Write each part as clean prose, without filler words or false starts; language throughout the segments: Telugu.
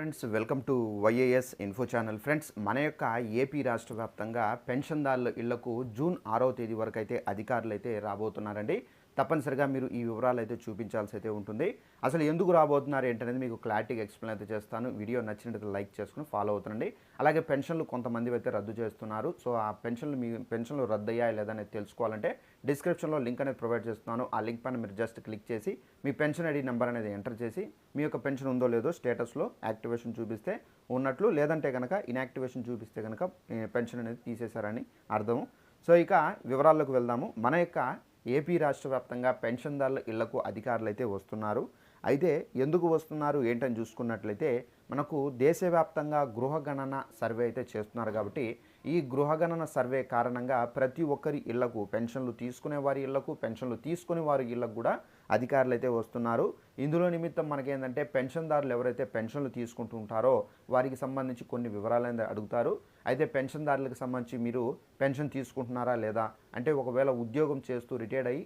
Friends, welcome to YAS info channel. Friends, మన యొక్క ఏపీ రాష్ట్ర వ్యాప్తంగా పెన్షన్దారుల ఇళ్లకు జూన్ 6వ తేదీ వరకు అయితే అధికారులు అయితే రాబోతున్నారండి. తప్పనిసరిగా మీరు ఈ వివరాలు అయితే చూపించాల్సి అయితే ఉంటుంది. అసలు ఎందుకు రాబోతున్నారు ఏంటనేది మీకు క్లారిటీగా ఎక్స్ప్లెయిన్ అయితే చేస్తాను. వీడియో నచ్చినట్లయితే లైక్ చేసుకుని ఫాలో అవుతుండండి. అలాగే పెన్షన్లు కొంతమంది అయితే రద్దు చేస్తున్నారు. సో ఆ పెన్షన్లు రద్దు అయ్యాయా లేదా అనేది తెలుసుకోవాలంటే డిస్క్రిప్షన్లో లింక్ అనేది ప్రొవైడ్ చేస్తున్నాను. ఆ లింక్ పైన మీరు జస్ట్ క్లిక్ చేసి మీ పెన్షన్ ఐడి నెంబర్ అనేది ఎంటర్ చేసి మీ యొక్క పెన్షన్ ఉందో లేదో స్టేటస్లో యాక్టివేషన్ చూపిస్తే ఉన్నట్లు, లేదంటే కనుక ఇన్యాక్టివేషన్ చూపిస్తే కనుక పెన్షన్ అనేది తీసేశారని అర్థము. సో ఇక వివరాల్లోకి వెళ్దాము. మన యొక్క ఏపీ రాష్ట్ర వ్యాప్తంగా పెన్షన్దారుల ఇళ్లకు అధికారులు అయితే వస్తున్నారు. అయితే ఎందుకు వస్తున్నారు ఏంటని చూసుకున్నట్లయితే మనకు దేశవ్యాప్తంగా గృహగణన సర్వే అయితే చేస్తున్నారు. కాబట్టి ఈ గృహగణన సర్వే కారణంగా ప్రతి ఒక్కరి ఇళ్లకు, పెన్షన్లు తీసుకునే వారి ఇళ్లకు, పెన్షన్లు తీసుకునే వారి ఇళ్లకు కూడా అధికారులు అయితే వస్తున్నారు. ఇందులో నిమిత్తం మనకేంటంటే పెన్షన్దారులు ఎవరైతే పెన్షన్లు తీసుకుంటూ ఉంటారో వారికి సంబంధించి కొన్ని వివరాలు అనేది అడుగుతారు. అయితే పెన్షన్దారులకు సంబంధించి మీరు పెన్షన్ తీసుకుంటున్నారా లేదా, అంటే ఒకవేళ ఉద్యోగం చేస్తూ రిటైర్డ్ అయ్యి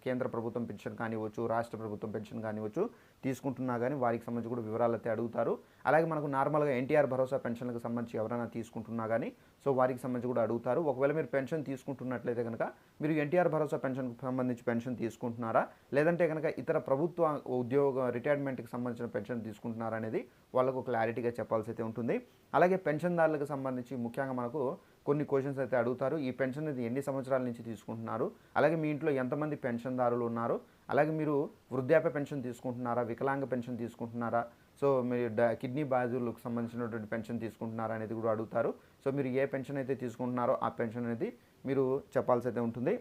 కేంద్ర ప్రభుత్వం పెన్షన్ కానివ్వచ్చు, రాష్ట్ర ప్రభుత్వం పెన్షన్ కానివ్వచ్చు తీసుకుంటున్నా కానీ వారికి సంబంధించి కూడా వివరాలు అయితే అడుగుతారు. అలాగే మనకు నార్మల్గా ఎన్టీఆర్ భరోసా పెన్షన్లకు సంబంధించి ఎవరైనా తీసుకుంటున్నా కానీ సో వారికి సంబంధించి కూడా అడుగుతారు. ఒకవేళ మీరు పెన్షన్ తీసుకుంటున్నట్లయితే కనుక మీరు ఎన్టీఆర్ భరోసా పెన్షన్కి సంబంధించి పెన్షన్ తీసుకుంటున్నారా, లేదంటే కనుక ఇతర ప్రభుత్వ ఉద్యోగ రిటైర్మెంట్కి సంబంధించిన పెన్షన్ తీసుకుంటున్నారా అనేది వాళ్ళకు క్లారిటీగా చెప్పాల్సి అయితే ఉంటుంది. అలాగే పెన్షన్దారులకు సంబంధించి ముఖ్యంగా మనకు కొన్ని క్వశ్చన్స్ అయితే అడుగుతారు. ఈ పెన్షన్ అనేది ఎన్ని సంవత్సరాల నుంచి తీసుకుంటున్నారు, అలాగే మీ ఇంట్లో ఎంతమంది పెన్షన్దారులు ఉన్నారు, అలాగే మీరు వృద్ధాప్య పెన్షన్ తీసుకుంటున్నారా, వికలాంగ పెన్షన్ తీసుకుంటున్నారా, సో మీరు కిడ్నీ బాధితులకు సంబంధించినటువంటి పెన్షన్ తీసుకుంటున్నారా అనేది కూడా అడుగుతారు. సో మీరు ఏ పెన్షన్ అయితే తీసుకుంటున్నారో ఆ పెన్షన్ అనేది మీరు చెప్పాల్సి అయితే ఉంటుంది.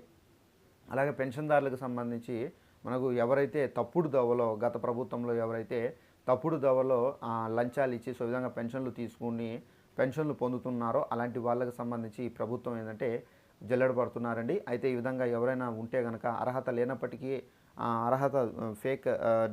అలాగే పెన్షన్దారులకు సంబంధించి మనకు ఎవరైతే తప్పుడు దోవలో, గత ప్రభుత్వంలో ఎవరైతే తప్పుడు దోవలో లంచాలు ఇచ్చి సో విధంగా పెన్షన్లు తీసుకుని పెన్షన్లు పొందుతున్నారో అలాంటి వాళ్ళకి సంబంధించి ఈ ప్రభుత్వం ఏంటంటే జల్లెడ పడుతున్నారండి. అయితే ఈ విధంగా ఎవరైనా ఉంటే కనుక అర్హత లేనప్పటికీ అర్హత ఫేక్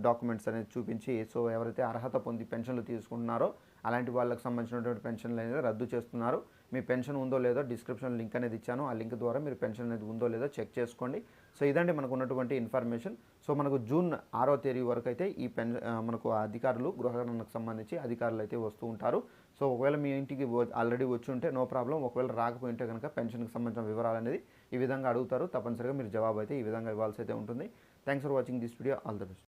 డాక్యుమెంట్స్ అనేది చూపించి సో ఎవరైతే అర్హత పొంది పెన్షన్లు తీసుకుంటున్నారో అలాంటి వాళ్ళకి సంబంధించినటువంటి పెన్షన్లు అనేది రద్దు చేస్తున్నారు. మీ పెన్షన్ ఉందో లేదో డిస్క్రిప్షన్ లింక్ అనేది ఇచ్చాను. ఆ లింక్ ద్వారా మీరు పెన్షన్ అనేది ఉందో లేదో చెక్ చేసుకోండి. సో ఇదండి మనకు ఉన్నటువంటి ఇన్ఫర్మేషన్. సో మనకు జూన్ 6వ తేదీ వరకు అయితే ఈ మనకు అధికారులు, గృహగణనకు సంబంధించి అధికారులు అయితే వస్తూ ఉంటారు. సో ఒకవేళ మీ ఇంటికి ఆల్రెడీ వచ్చి ఉంటే నో ప్రాబ్లం. ఒకవేళ రాకపోయింటే కనుక పెన్షన్కి సంబంధించిన వివరాలు అనేది ఈ విధంగా అడుగుతారు. తప్పనిసరిగా మీరు జవాబు అయితే ఈ విధంగా ఇవ్వాల్సి అయితే ఉంటుంది. Thanks for watching this video. All the best.